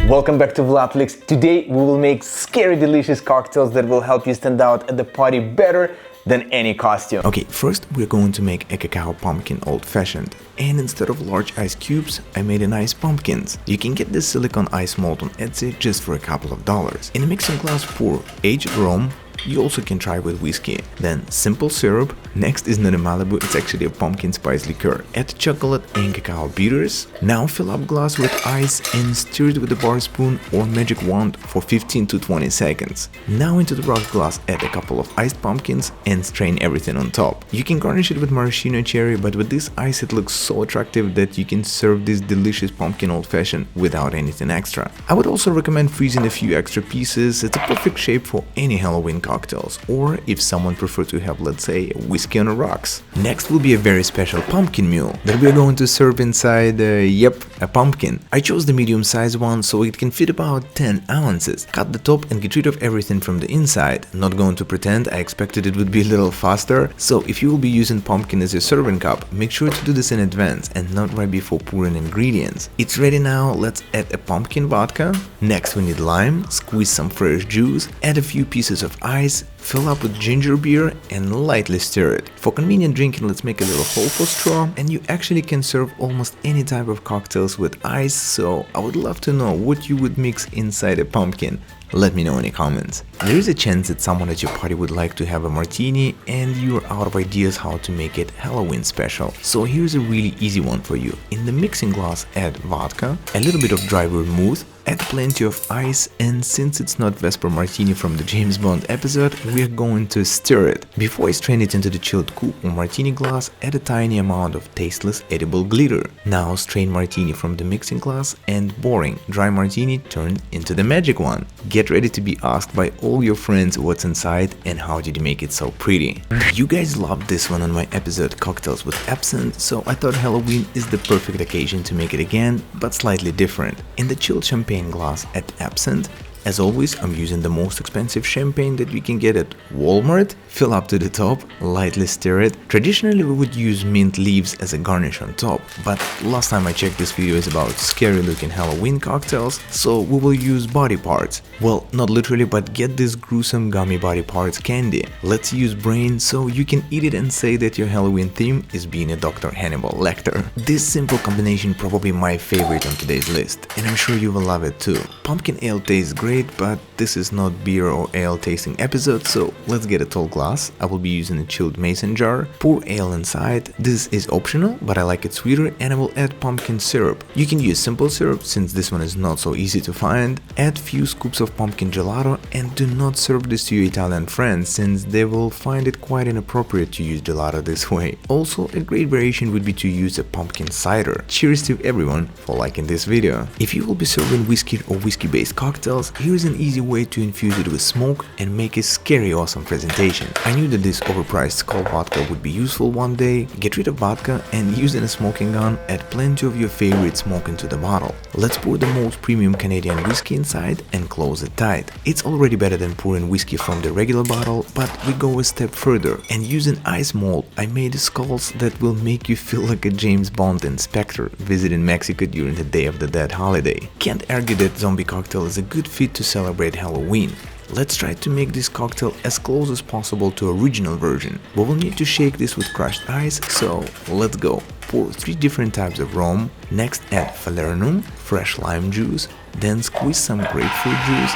Welcome back to Vlad. Today we will make scary delicious cocktails that will help you stand out at the party better than any costume. Okay, first we're going to make a cacao pumpkin old-fashioned, and instead of large ice cubes, I made an ice pumpkins. You can get this silicone ice mold on Etsy just for a couple of dollars. In a mixing glass, pour aged rum. You also can try with whiskey. Then simple syrup. Next is not a Malibu, it's actually a pumpkin spice liqueur. Add chocolate and cacao bitters. Now fill up glass with ice and stir it with a bar spoon or magic wand for 15 to 20 seconds. Now into the rock glass add a couple of iced pumpkins and strain everything on top. You can garnish it with maraschino cherry, but with this ice it looks so attractive that you can serve this delicious pumpkin old-fashioned without anything extra. I would also recommend freezing a few extra pieces. It's a perfect shape for any Halloween cocktails, or if someone prefers to have, let's say, whiskey on the rocks. Next will be a very special pumpkin mule that we're going to serve inside, a pumpkin. I chose the medium size one so it can fit about 10 ounces. Cut the top and get rid of everything from the inside. Not going to pretend, I expected it would be a little faster, so if you will be using pumpkin as your serving cup, make sure to do this in advance and not right before pouring ingredients. It's ready now, let's add a pumpkin vodka. Next we need lime, squeeze some fresh juice, add a few pieces of ice, fill up with ginger beer and lightly stir it. For convenient drinking, let's make a little hole for straw, and you actually can serve almost any type of cocktails with ice, so I would love to know what you would mix inside a pumpkin. Let me know in the comments. There is a chance that someone at your party would like to have a martini and you're out of ideas how to make it Halloween special. So here's a really easy one for you. In the mixing glass add vodka, a little bit of dry vermouth, add plenty of ice, and since it's not Vesper Martini from the James Bond episode, we're going to stir it. Before I strain it into the chilled coupe or martini glass, add a tiny amount of tasteless edible glitter. Now strain martini from the mixing glass and boring dry martini turned into the magic one. Get ready to be asked by all your friends what's inside and how did you make it so pretty. You guys loved this one on my episode Cocktails with Absinthe, so I thought Halloween is the perfect occasion to make it again, but slightly different. In the chilled champagne glass at Absinthe, as always, I'm using the most expensive champagne that we can get at Walmart. Fill up to the top, lightly stir it. Traditionally we would use mint leaves as a garnish on top, but last time I checked, this video is about scary looking Halloween cocktails, so we will use body parts. Well, not literally, but get this gruesome gummy body parts candy. Let's use brain so you can eat it and say that your Halloween theme is being a Dr. Hannibal Lecter. This simple combination probably my favorite on today's list, and I'm sure you will love it too. Pumpkin ale tastes great, but this is not beer or ale tasting episode, so let's get a tall glass. I will be using a chilled mason jar. Pour ale inside. This is optional, but I like it sweeter, and I will add pumpkin syrup. You can use simple syrup since this one is not so easy to find. Add few scoops of pumpkin gelato, and do not serve this to your Italian friends since they will find it quite inappropriate to use gelato this way. Also, a great variation would be to use a pumpkin cider. Cheers to everyone for liking this video. If you will be serving whiskey or whiskey based cocktails, here's an easy way to infuse it with smoke and make a scary awesome presentation. I knew that this overpriced cold vodka would be useful one day. Get rid of vodka and using a smoking gun, add plenty of your favorite smoke into the bottle. Let's pour the most premium Canadian whiskey inside and close it tight. It's already better than pouring whiskey from the regular bottle, but we go a step further, and using ice mold I made skulls that will make you feel like a James Bond inspector visiting Mexico during the Day of the Dead holiday. Can't argue that zombie cocktail is a good fit to celebrate Halloween. Let's try to make this cocktail as close as possible to original version. We will need to shake this with crushed ice, so let's go. Pour 3 different types of rum, next add falernum, fresh lime juice, then squeeze some grapefruit juice,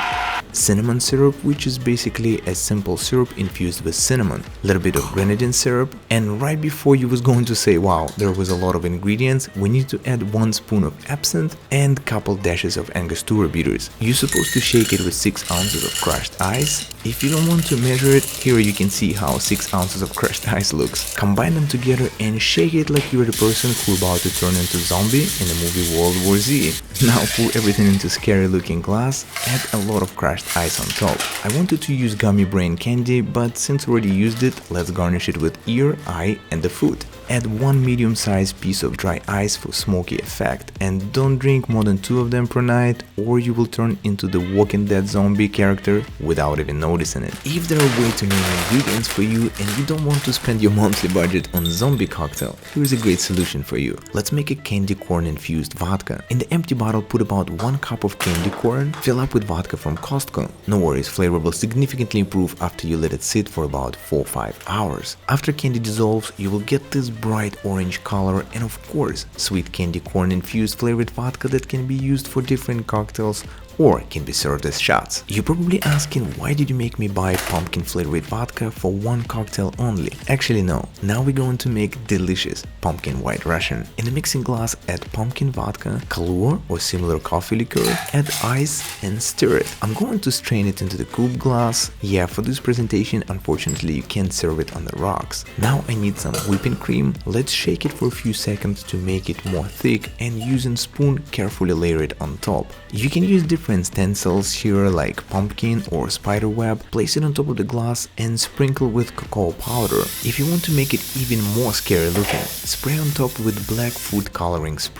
cinnamon syrup, which is basically a simple syrup infused with cinnamon, a little bit of grenadine syrup, and right before you was going to say wow, there was a lot of ingredients, we need to add 1 spoon of absinthe and couple dashes of Angostura bitters. You're supposed to shake it with 6 ounces of crushed ice. If you don't want to measure it, here you can see how 6 ounces of crushed ice looks. Combine them together and shake it like you're the person who about to turn into zombie in the movie World War Z. Now pour everything into scary looking glass, add a lot of crushed crushed ice on top. I wanted to use gummy brain candy, but since we already used it, let's garnish it with ear, eye and the foot. Add one medium-sized piece of dry ice for smoky effect, and don't drink more than 2 of them per night or you will turn into the Walking Dead zombie character without even noticing it. If there are way too many ingredients for you and you don't want to spend your monthly budget on zombie cocktail, here is a great solution for you. Let's make a candy corn infused vodka. In the empty bottle, put about 1 cup of candy corn, fill up with vodka from Costco. No worries, flavor will significantly improve after you let it sit for about 4-5 hours. After candy dissolves, you will get this bright orange color and of course sweet candy corn infused flavored vodka that can be used for different cocktails or can be served as shots. You're probably asking, why did you make me buy pumpkin flavored vodka for 1 cocktail only? Actually no, now we're going to make delicious pumpkin white Russian. In a mixing glass, add pumpkin vodka, Kahlua or similar coffee liqueur, add ice and stir it. I'm going to strain it into the coupe glass. Yeah, for this presentation unfortunately you can't serve it on the rocks. Now I need some whipping cream. Let's shake it for a few seconds to make it more thick and using spoon carefully layer it on top. You can use different stencils here like pumpkin or spider web, place it on top of the glass and sprinkle with cacao powder. If you want to make it even more scary looking, spray on top with black food coloring spray